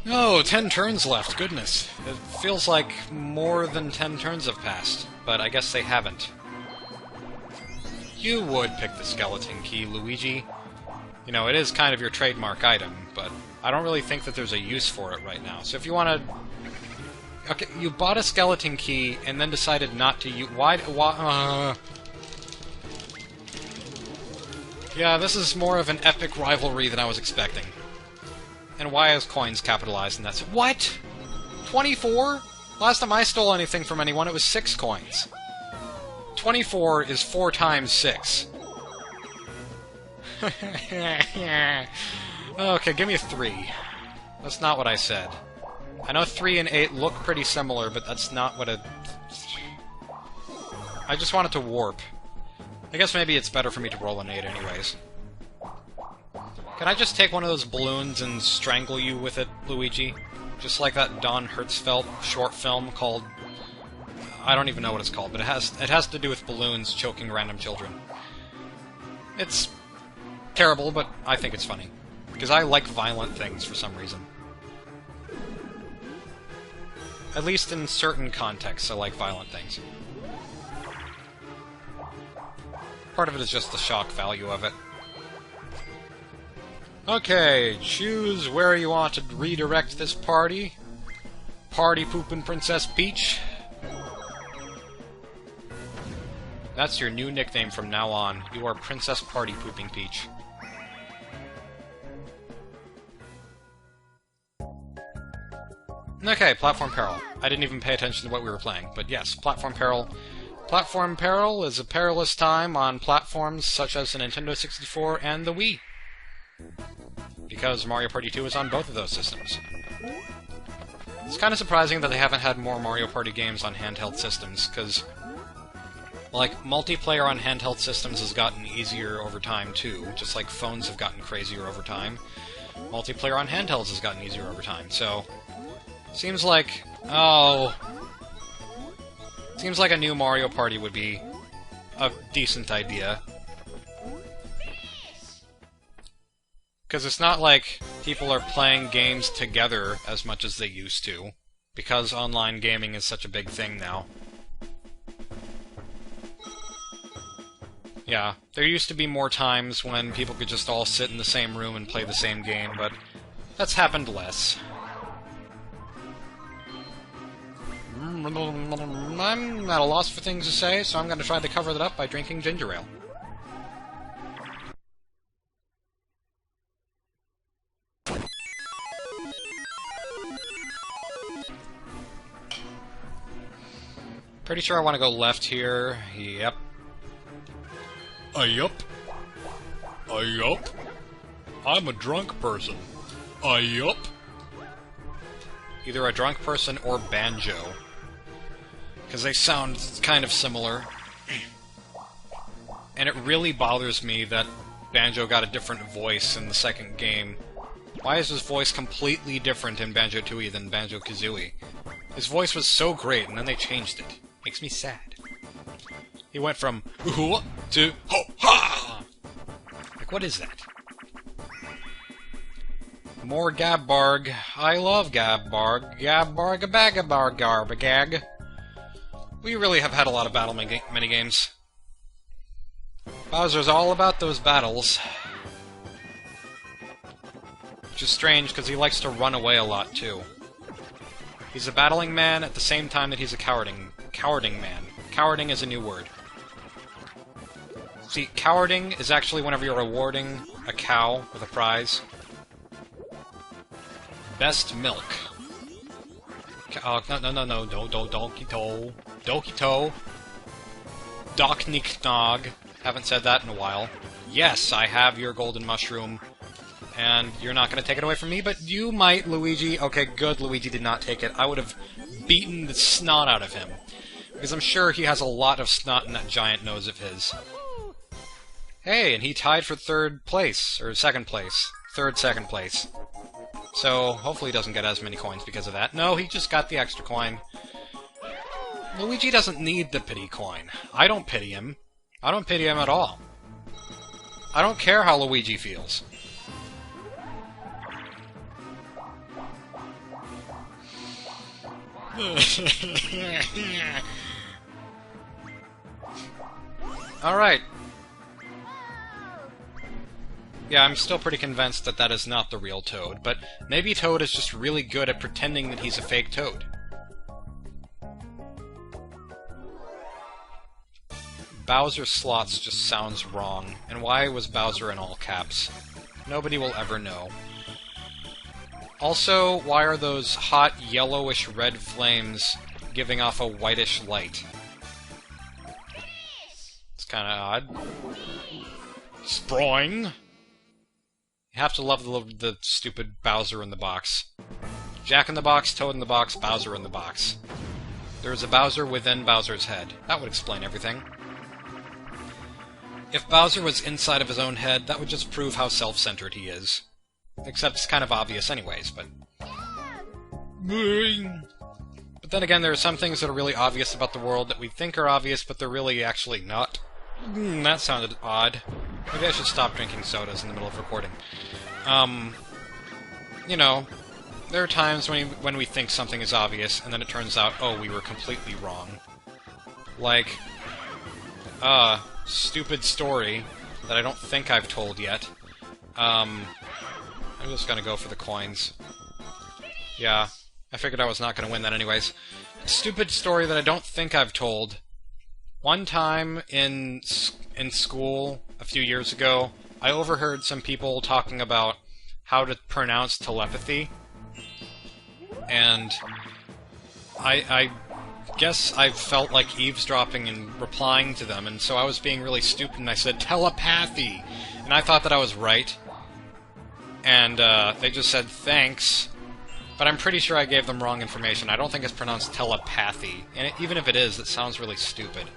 Oh, 10 turns left, goodness. It feels like more than 10 turns have passed, but I guess they haven't. You would pick the skeleton key, Luigi. You know, it is kind of your trademark item, but I don't really think that there's a use for it right now. So if you want to... Okay, you bought a skeleton key and then decided not to use... Why? Yeah, this is more of an epic rivalry than I was expecting. And why is coins capitalized in that? What? 24? Last time I stole anything from anyone, it was 6 coins. 24 is 4 times 6. Okay, give me a 3. That's not what I said. I know 3 and 8 look pretty similar, but that's not what a... I just want it to warp. I guess maybe it's better for me to roll an 8 anyways. Can I just take one of those balloons and strangle you with it, Luigi? Just like that Don Hertzfeldt short film called... I don't even know what it's called, but it has to do with balloons choking random children. It's terrible, but I think it's funny. Because I like violent things for some reason. At least in certain contexts, I like violent things. Part of it is just the shock value of it. Okay, choose where you want to redirect this party. Party Poopin' Princess Peach. That's your new nickname from now on. You are Princess Party Pooping Peach. Okay, Platform Peril. I didn't even pay attention to what we were playing, but yes, Platform Peril. Platform Peril is a perilous time on platforms such as the Nintendo 64 and the Wii. Because Mario Party 2 is on both of those systems. It's kind of surprising that they haven't had more Mario Party games on handheld systems, because, like, multiplayer on handheld systems has gotten easier over time, too, just like phones have gotten crazier over time. Multiplayer on handhelds has gotten easier over time, so... Seems like... Oh... Seems like a new Mario Party would be a decent idea. Because it's not like people are playing games together as much as they used to, because online gaming is such a big thing now. Yeah, there used to be more times when people could just all sit in the same room and play the same game, but that's happened less. I'm at a loss for things to say, so I'm going to try to cover that up by drinking ginger ale. Pretty sure I want to go left here. Yep. Yup. Yup. I'm a drunk person. Yup. Either a drunk person or Banjo. Because they sound kind of similar. And it really bothers me that Banjo got a different voice in the second game. Why is his voice completely different in Banjo-Tooie than Banjo-Kazooie? His voice was so great, and then they changed it. Makes me sad. He went from "ooh" to "ho-ha!" Like, what is that? More Gabbarg. I love Gabbarg. Gabbarg-a-bag-a-bar-garb-a-gag. We really have had a lot of battle minigames. Bowser's all about those battles. Which is strange, because he likes to run away a lot, too. He's a battling man at the same time that he's a cowarding man. Cowarding is a new word. See, cowarding is actually whenever you're rewarding a cow with a prize. Best milk. No, Dokito. Dokito. Dokniknog. Haven't said that in a while. Yes, I have your golden mushroom. And you're not going to take it away from me, but you might, Luigi. Okay, good, Luigi did not take it. I would have beaten the snot out of him. Because I'm sure he has a lot of snot in that giant nose of his. Hey, and he tied for third place. Or second place. Second place. So, hopefully he doesn't get as many coins because of that. No, he just got the extra coin. Luigi doesn't need the pity coin. I don't pity him. I don't pity him at all. I don't care how Luigi feels. Alright. Yeah, I'm still pretty convinced that that is not the real Toad, but maybe Toad is just really good at pretending that he's a fake Toad. Bowser Slots just sounds wrong, and why was Bowser in all caps? Nobody will ever know. Also, why are those hot yellowish red flames giving off a whitish light? It's kinda odd. Sproing! You have to love the stupid Bowser in the box. Jack in the box, Toad in the box, Bowser in the box. There is a Bowser within Bowser's head. That would explain everything. If Bowser was inside of his own head, that would just prove how self-centered he is. Except it's kind of obvious anyways, but... But then again, there are some things that are really obvious about the world that we think are obvious, but they're really actually not. That sounded odd. Maybe I should stop drinking sodas in the middle of recording. You know, there are times when we think something is obvious, and then it turns out, oh, we were completely wrong. Like, stupid story that I don't think I've told yet. I'm just gonna go for the coins. Yeah, I figured I was not gonna win that anyways. Stupid story that I don't think I've told. One time in school, a few years ago, I overheard some people talking about how to pronounce telepathy. And I guess I felt like eavesdropping and replying to them, and so I was being really stupid and I said, telepathy! And I thought that I was right. And they just said, thanks. But I'm pretty sure I gave them wrong information. I don't think it's pronounced telepathy. And even if it is, it sounds really stupid.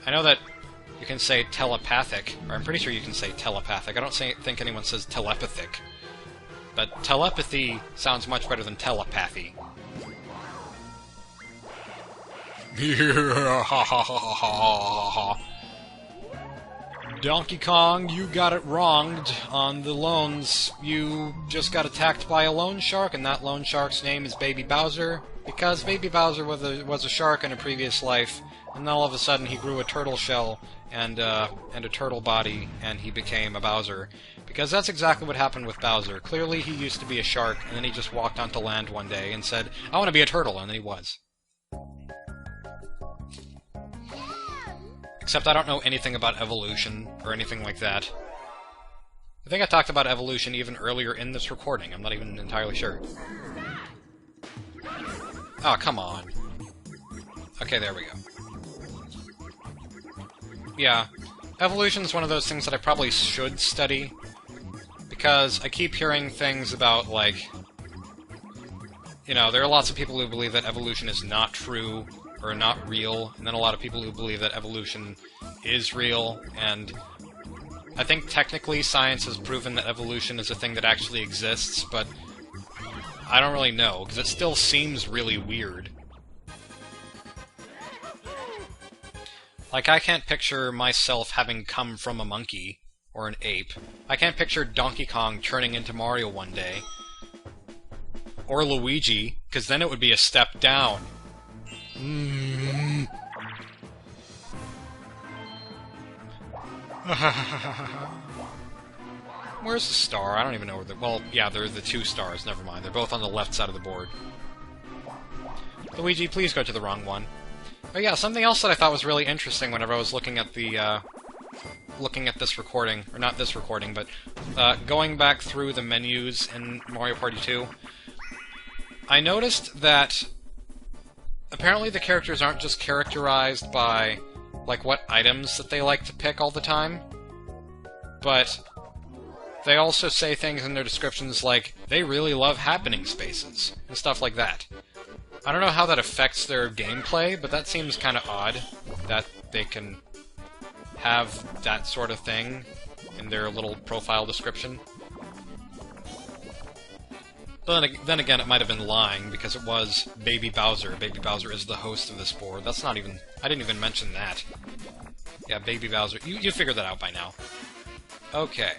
I know that you can say telepathic, or I'm pretty sure you can say telepathic. I don't think anyone says telepathic. But telepathy sounds much better than telepathy. Donkey Kong, you got it wronged on the loans. You just got attacked by a loan shark, and that loan shark's name is Baby Bowser, because Baby Bowser was a shark in a previous life, and then all of a sudden he grew a turtle shell and a turtle body, and he became a Bowser. Because that's exactly what happened with Bowser. Clearly he used to be a shark, and then he just walked onto land one day and said, I want to be a turtle, and then he was. Except I don't know anything about evolution, or anything like that. I think I talked about evolution even earlier in this recording, I'm not even entirely sure. Oh, come on. Okay, there we go. Yeah, evolution's one of those things that I probably should study, because I keep hearing things about, like... You know, there are lots of people who believe that evolution is not true, or not real, and then a lot of people who believe that evolution is real, and I think technically science has proven that evolution is a thing that actually exists, but I don't really know, because it still seems really weird. Like, I can't picture myself having come from a monkey, or an ape. I can't picture Donkey Kong turning into Mario one day. Or Luigi, because then it would be a step down. Where's the star? I don't even know where the... Well, yeah, they're the two stars, never mind. They're both on the left side of the board. Luigi, please go to the wrong one. Oh yeah, something else that I thought was really interesting whenever I was looking at the, looking at this recording, or not this recording, but, going back through the menus in Mario Party 2, I noticed that apparently the characters aren't just characterized by, like, what items that they like to pick all the time, but they also say things in their descriptions like, they really love happening spaces, and stuff like that. I don't know how that affects their gameplay, but that seems kind of odd, that they can have that sort of thing in their little profile description. But then again, it might have been lying, because it was Baby Bowser. Baby Bowser is the host of this board. That's not even... I didn't even mention that. Yeah, Baby Bowser. You figured that out by now. Okay.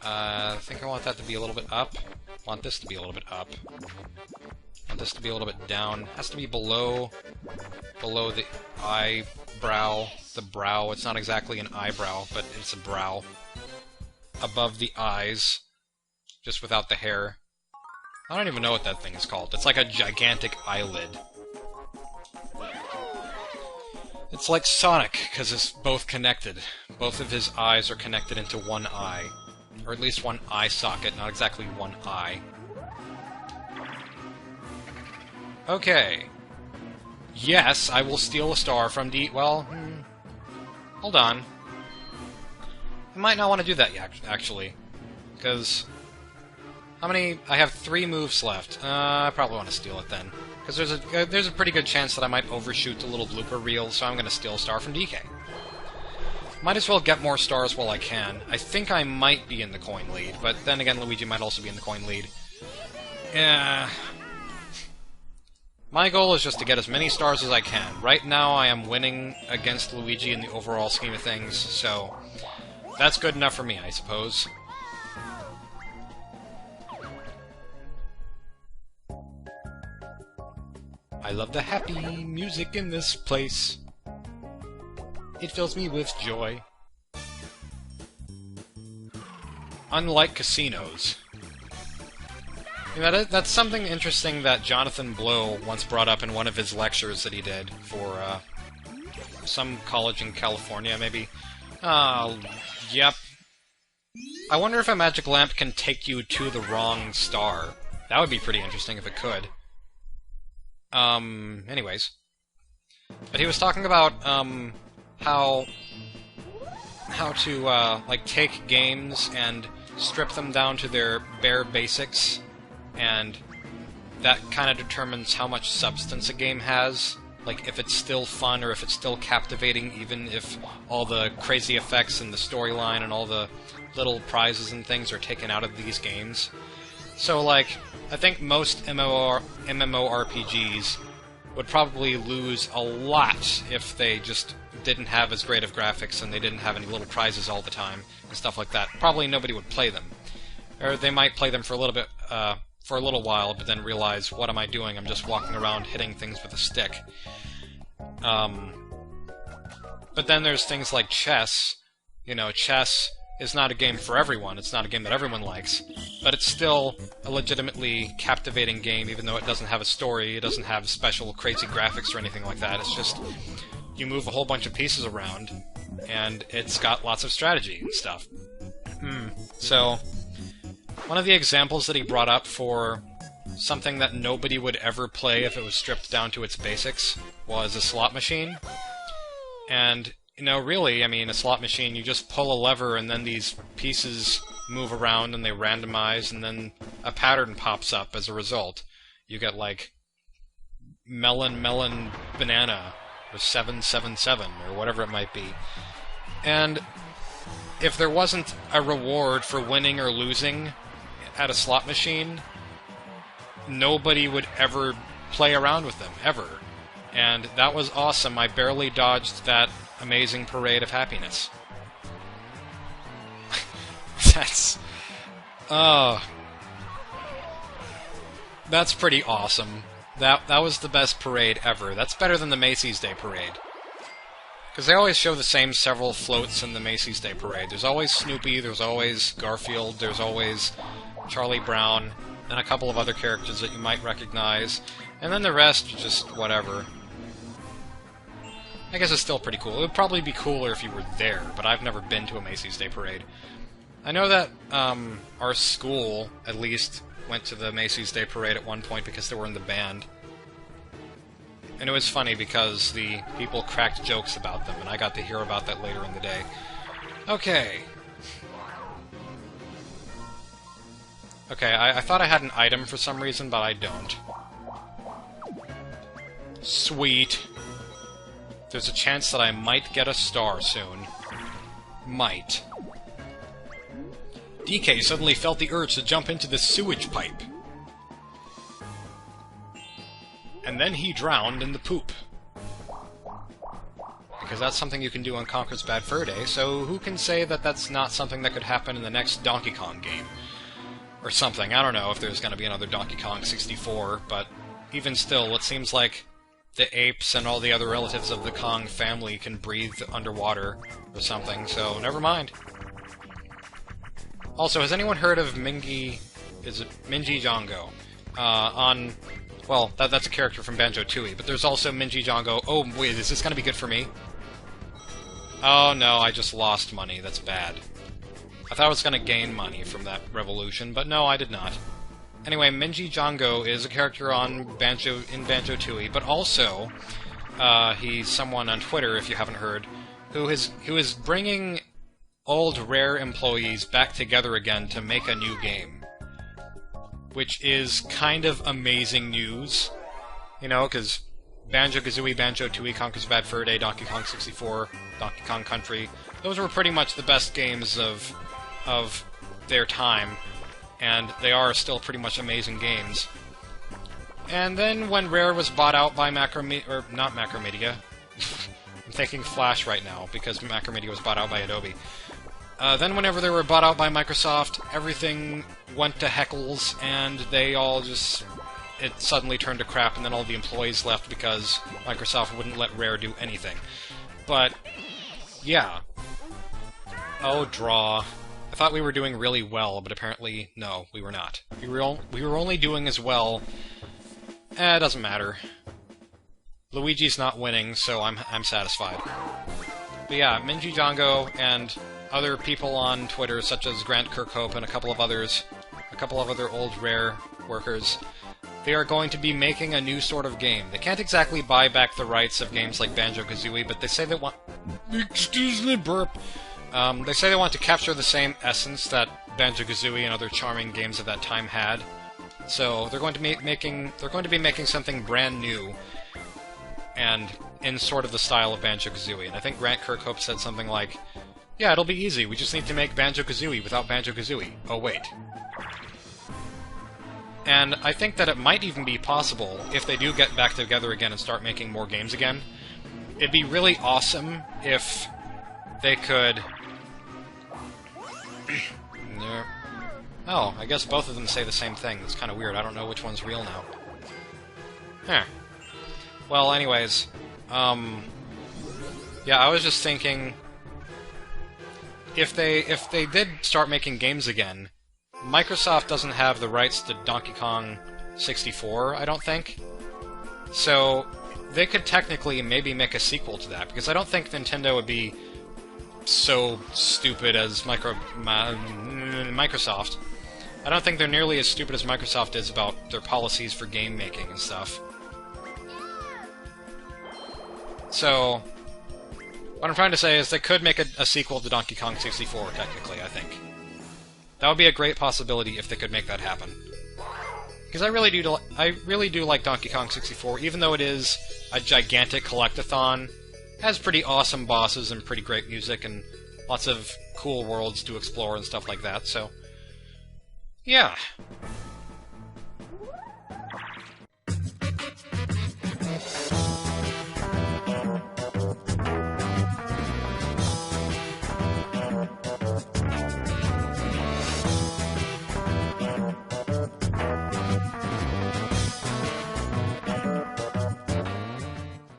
I think I want that to be a little bit up. I want this to be a little bit up. I want this to be a little bit down. It has to be below the eyebrow. The brow. It's not exactly an eyebrow, but it's a brow. Above the eyes. Just without the hair. I don't even know what that thing is called. It's like a gigantic eyelid. It's like Sonic, because it's both connected. Both of his eyes are connected into one eye. Or at least one eye socket, not exactly one eye. Okay. Yes, I will steal a star from D... Well, hold on. I might not want to do that yet, actually. Because... How many... I have 3 moves left. I probably want to steal it then. Because there's a pretty good chance that I might overshoot the little blooper reel, so I'm going to steal a star from DK. Might as well get more stars while I can. I think I might be in the coin lead, but then again, Luigi might also be in the coin lead. Yeah. My goal is just to get as many stars as I can. Right now, I am winning against Luigi in the overall scheme of things, so that's good enough for me, I suppose. I love the happy music in this place. It fills me with joy. Unlike casinos. You know, that's something interesting that Jonathan Blow once brought up in one of his lectures that he did for some college in California, maybe. Yep. I wonder if a magic lamp can take you to the wrong star. That would be pretty interesting if it could. Anyways. But he was talking about, how to, like, take games and strip them down to their bare basics, and that kind of determines how much substance a game has. Like, if it's still fun, or if it's still captivating, even if all the crazy effects and the storyline and all the little prizes and things are taken out of these games. So, like, I think most MMORPGs would probably lose a lot if they just didn't have as great of graphics and they didn't have any little prizes all the time and stuff like that. Probably nobody would play them. Or they might play them for a little bit, for a little while, but then realize, what am I doing? I'm just walking around hitting things with a stick. But then there's things like chess. You know, chess is not a game for everyone. It's not a game that everyone likes. But it's still a legitimately captivating game, even though it doesn't have a story, it doesn't have special crazy graphics or anything like that. It's just, you move a whole bunch of pieces around, and it's got lots of strategy and stuff. So, one of the examples that he brought up for something that nobody would ever play if it was stripped down to its basics was a slot machine. And, you know, really, I mean, a slot machine, you just pull a lever and then these pieces move around and they randomize, and then a pattern pops up as a result. You get, like, melon, banana, or 777, or whatever it might be. And if there wasn't a reward for winning or losing at a slot machine, nobody would ever play around with them, ever. And that was awesome. I barely dodged that amazing parade of happiness. That's pretty awesome. That was the best parade ever. That's better than the Macy's Day Parade. Because they always show the same several floats in the Macy's Day Parade. There's always Snoopy, there's always Garfield, there's always Charlie Brown, and a couple of other characters that you might recognize. And then the rest, just whatever. I guess it's still pretty cool. It would probably be cooler if you were there, but I've never been to a Macy's Day Parade. I know that our school, at least, went to the Macy's Day Parade at one point because they were in the band. And it was funny because the people cracked jokes about them, and I got to hear about that later in the day. Okay. Okay, I thought I had an item for some reason, but I don't. Sweet. There's a chance that I might get a star soon. Might. DK suddenly felt the urge to jump into the sewage pipe. And then he drowned in the poop. Because that's something you can do on Conker's Bad Fur Day, so who can say that that's not something that could happen in the next Donkey Kong game? Or something. I don't know if there's going to be another Donkey Kong 64, but even still, it seems like the apes and all the other relatives of the Kong family can breathe underwater or something, so never mind. Also, has anyone heard of Mingy... is it Minji Django? Well, that's a character from Banjo-Tooie, but there's also Minji Django... Oh, wait, is this gonna be good for me? Oh no, I just lost money. That's bad. I thought I was gonna gain money from that revolution, but no, I did not. Anyway, Minji Django is a character on Banjo-Tooie, but also, he's someone on Twitter, if you haven't heard, who is bringing old Rare employees back together again to make a new game. Which is kind of amazing news. You know, because Banjo-Kazooie, Banjo-Tooie, Conker's Bad Fur Day, Donkey Kong 64, Donkey Kong Country, those were pretty much the best games of their time, and they are still pretty much amazing games. And then when Rare was bought out by not Macromedia, I'm thinking Flash right now, because Macromedia was bought out by Adobe. Then whenever they were bought out by Microsoft, everything went to heckles, and they all just... it suddenly turned to crap, and then all the employees left because Microsoft wouldn't let Rare do anything. But, yeah. Oh, draw. I thought we were doing really well, but apparently, no, we were not. We were only doing as well... it doesn't matter. Luigi's not winning, so I'm satisfied. But yeah, Minji Django and other people on Twitter, such as Grant Kirkhope and a couple of other old Rare workers, they are going to be making a new sort of game. They can't exactly buy back the rights of games like Banjo-Kazooie, but they say they want... Excuse me, burp! They say they want to capture the same essence that Banjo-Kazooie and other charming games of that time had. So they're going to be making something brand new, and in sort of the style of Banjo-Kazooie. And I think Grant Kirkhope said something like, yeah, it'll be easy, we just need to make Banjo-Kazooie without Banjo-Kazooie. Oh, wait. And I think that it might even be possible, if they do get back together again and start making more games again, it'd be really awesome if they could... Oh, I guess both of them say the same thing. It's kind of weird. I don't know which one's real now. Huh. Well, anyways, yeah, I was just thinking, if they did start making games again, Microsoft doesn't have the rights to Donkey Kong 64, I don't think. So they could technically maybe make a sequel to that, because I don't think Nintendo would be so stupid as Microsoft. I don't think they're nearly as stupid as Microsoft is about their policies for game making and stuff. So, what I'm trying to say is they could make a sequel to Donkey Kong 64, technically, I think. That would be a great possibility if they could make that happen. Because I really do like Donkey Kong 64, even though it is a gigantic collectathon. It has pretty awesome bosses and pretty great music and lots of cool worlds to explore and stuff like that, so... yeah.